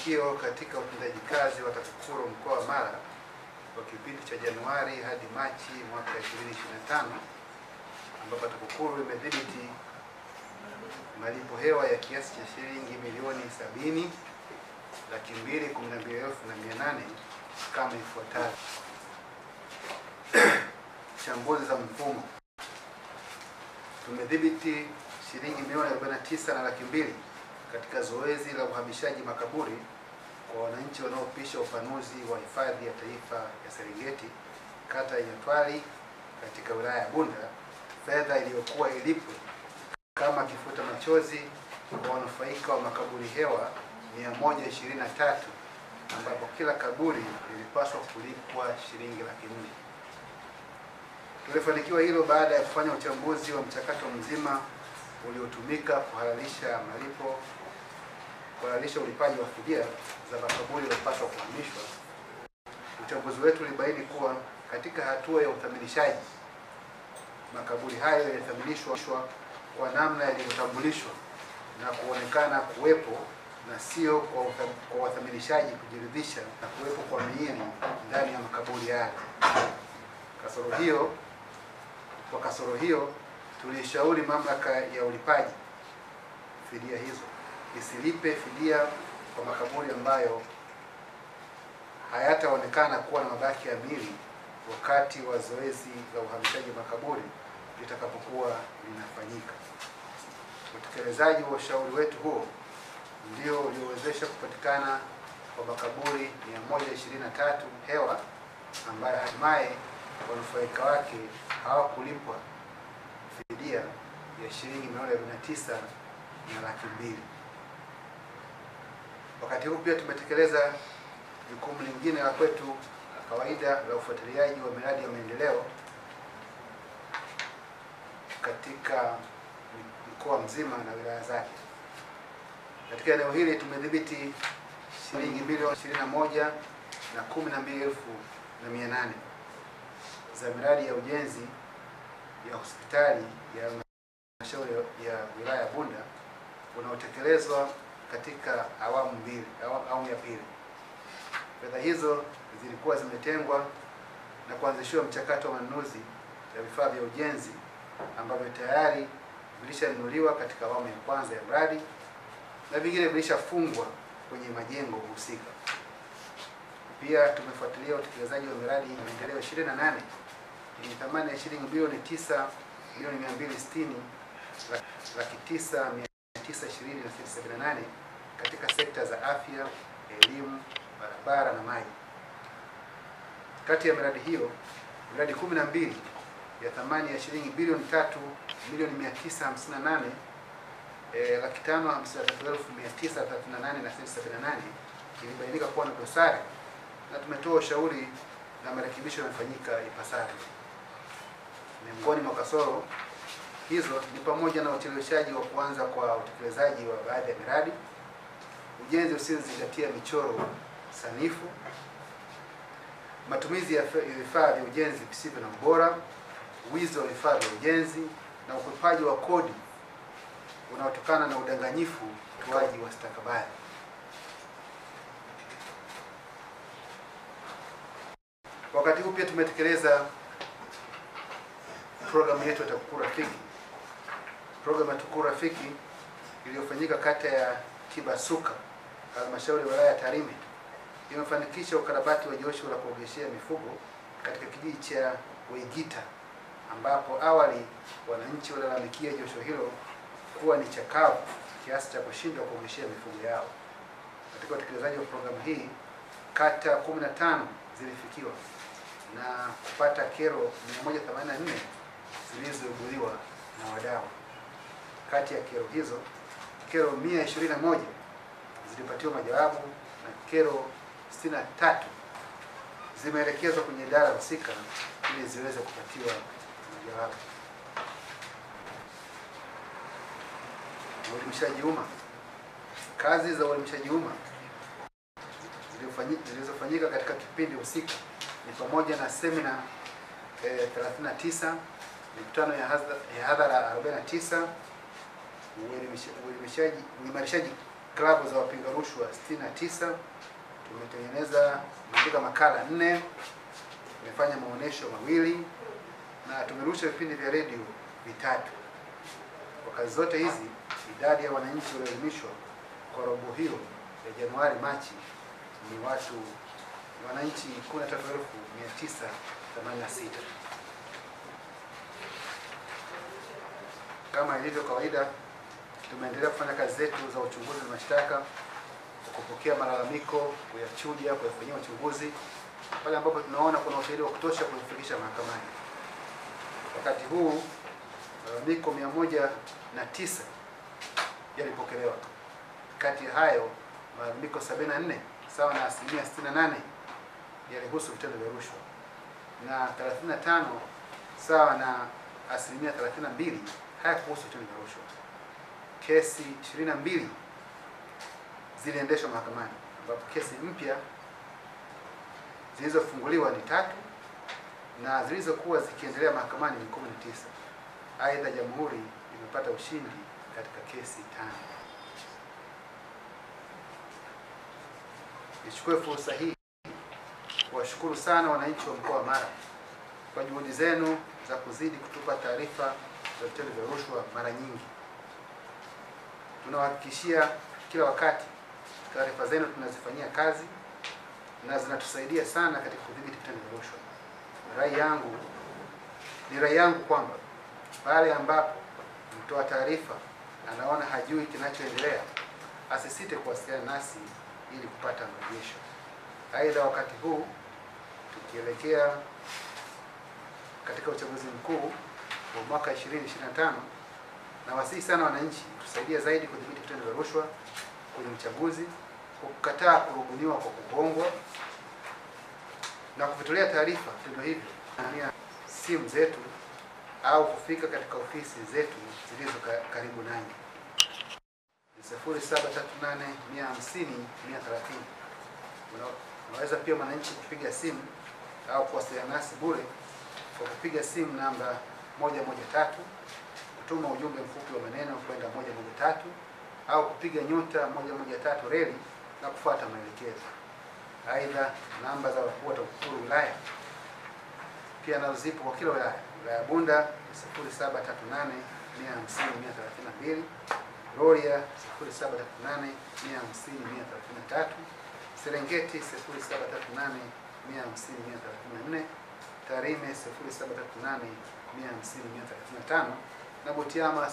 mafanikio katika utendaji kazi wa TAKUKURU mkoa wa Mara kwa kipindi cha Januari hadi Machi mwaka 2025, ambapo TAKUKURU imedhibiti malipo hewa ya kiasi cha shilingi milioni 70,212,800 kama ifuatavyo. Chambuzi za mfumo: tumedhibiti shilingi milioni 49,200,000 katika zoezi la uhamishaji makaburi kwa wananchi wanaopisha upanuzi wa hifadhi ya taifa ya Serengeti kata ya Nyatwali katika wilaya ya Bunda, fedha iliyokuwa ilipwe kama kifuta machozi kwa wanufaika wa makaburi hewa 123, ambapo kila kaburi lilipaswa kulipwa shilingi 400,000. Tulifanikiwa hilo baada ya kufanya uchambuzi wa mchakato mzima uliotumika kuhalalisha ulipaji wa fidia za makaburi yaliyopaswa kuhamishwa. Uchambuzi wetu ulibaini kuwa katika hatua ya uthaminishaji, makaburi hayo yalithaminishwa kwa namna yaliyotambulishwa na kuonekana kuwepo, na sio kwa wathaminishaji kujiridhisha na kuwepo kwa miili ndani ya makaburi hayo. Kwa kasoro hiyo, tulishauri mamlaka ya ulipaji fidia hizo isilipe fidia kwa makaburi ambayo hayataonekana kuwa na mabaki ya miili wakati wa zoezi la uhamishaji makaburi litakapokuwa linafanyika. Utekelezaji wa ushauri wetu huo ndio uliowezesha kupatikana kwa makaburi 123 hewa ambayo hatimaye wanufaika wake hawakulipwa fidia ya shilingi milioni 49,200,000. Wakati huu pia tumetekeleza jukumu lingine la kwetu la kawaida la ufuatiliaji wa miradi ya maendeleo katika mkoa mzima na wilaya zake. Katika eneo hili tumedhibiti shilingi milioni 21,12,800 za miradi ya ujenzi ya hospitali ya halmashauri ya wilaya ya Bunda unaotekelezwa katika awamu ya pili. Fedha hizo zilikuwa zimetengwa na kuanzishiwa mchakato wa manunuzi ya vifaa vya ujenzi ambavyo tayari vilishanunuliwa katika awamu ya kwanza ya mradi na vingine vilishafungwa kwenye majengo husika. Pia tumefuatilia utekelezaji wa miradi ya maendeleo 28 yenye thamani ya shilingi bilioni 9,260,920,978 katika sekta za afya, elimu, barabara na maji. Kati ya miradi hiyo, miradi 12 ya thamani ya shilingi bilioni 3,553,938 ilibainika kuwa na dosari na tumetoa ushauri na marekebisho yamefanyika ipasavyo. Miongoni mwa kasoro hizo ni pamoja na ucheleweshaji wa kuanza kwa utekelezaji wa baadhi ya miradi, ujenzi usiozingatia michoro sanifu, matumizi ya vifaa vya ujenzi visivyo na ubora, wizi wa vifaa vya ujenzi na ukwepaji wa kodi unaotokana na udanganyifu utoaji wa stakabadhi. Wakati huu pia tumetekeleza programu yetu ya TAKUKURU Rafiki. Programu ya TAKUKURU Rafiki iliyofanyika kata ya Kibasuka, halmashauri ya wilaya ya Tarime, imefanikisha ukarabati wa josho la kuogeshea mifugo katika kijiji cha Weigita, ambapo awali wananchi walilalamikia josho hilo kuwa ni chakavu kiasi cha kushindwa kuogeshea mifugo yao. Katika utekelezaji wa programu hii, kata 15 zilifikiwa na kupata kero 184 zilizoibuliwa na wadau. Kati ya kero hizo, kero 121 zilipatiwa majawabu na kero 63 zimeelekezwa kwenye idara husika ili ziweze kupatiwa majawabu. Uelimishaji umma. Kazi za uelimishaji umma zilizofanyika katika kipindi husika ni pamoja na semina 39, mikutano ya hadhara 49, uimarishaji klabu za wapinga rushwa 69, tumeandika makala 4, tumefanya maonesho 2 na tumerusha vipindi vya redio 3. Kwa kazi zote hizi, idadi ya wananchi walioelimishwa kwa robo hiyo ya Januari Machi ni wananchi 13,986. Kama ilivyo kawaida, tumeendelea kufanya kazi zetu za uchunguzi na mashtaka, kupokea malalamiko, kuyachuja, kuyafanyia uchunguzi pale ambapo tunaona kuna ushahidi wa kutosha kufikisha mahakamani. Wakati huu malalamiko 109 yalipokelewa. Kati ya hayo malalamiko 74 sawa na 68% yalihusu vitendo vya rushwa na 35 sawa na 32% hayakuhusu vitendo vya rushwa. Kesi 22 ziliendeshwa mahakamani, ambapo kesi mpya zilizofunguliwa ni 3 na zilizokuwa zikiendelea mahakamani ni 19. Aidha, jamhuri imepata ushindi katika kesi 5. Nichukue fursa hii kuwashukuru sana wananchi wa mkoa wa Mara kwa juhudi zenu za kuzidi kutupa taarifa za vitendo vya rushwa mara nyingi. Tunawahakikishia kila wakati taarifa zenu tunazifanyia kazi na zinatusaidia sana katika kudhibiti vitendo vya rushwa. Rai yangu kwamba pale ambapo mtoa taarifa anaona hajui kinachoendelea, asisite kuwasiliana nasi ili kupata mrejesho. Aidha, wakati huu tukielekea katika uchaguzi mkuu wa mwaka 2025, na wasihi sana wananchi tusaidia zaidi kudhibiti vitendo vya rushwa kwenye uchaguzi, kwa kukataa kurubuniwa kwa kubongwa na kuvitolea taarifa vitendo hivyo kutumia simu zetu au kufika katika ofisi zetu zilizo karibu nanyi. 0738150130. Unaweza pia mwananchi kupiga simu au kuwasiliana nasi bure kwa kupiga simu namba 113, kutuma ujumbe mfupi wa maneno kwenda 113 au kupiga *113 reli na kufuata maelekezo. Aidha, namba za wakuu wa TAKUKURU wilaya pia nazo zipo kwa kila wilaya. Wilaya Bunda 0738150132, Rorya 0738150133, Serengeti 0738150134, Tarime 0738150135 na Butiama 0738150136.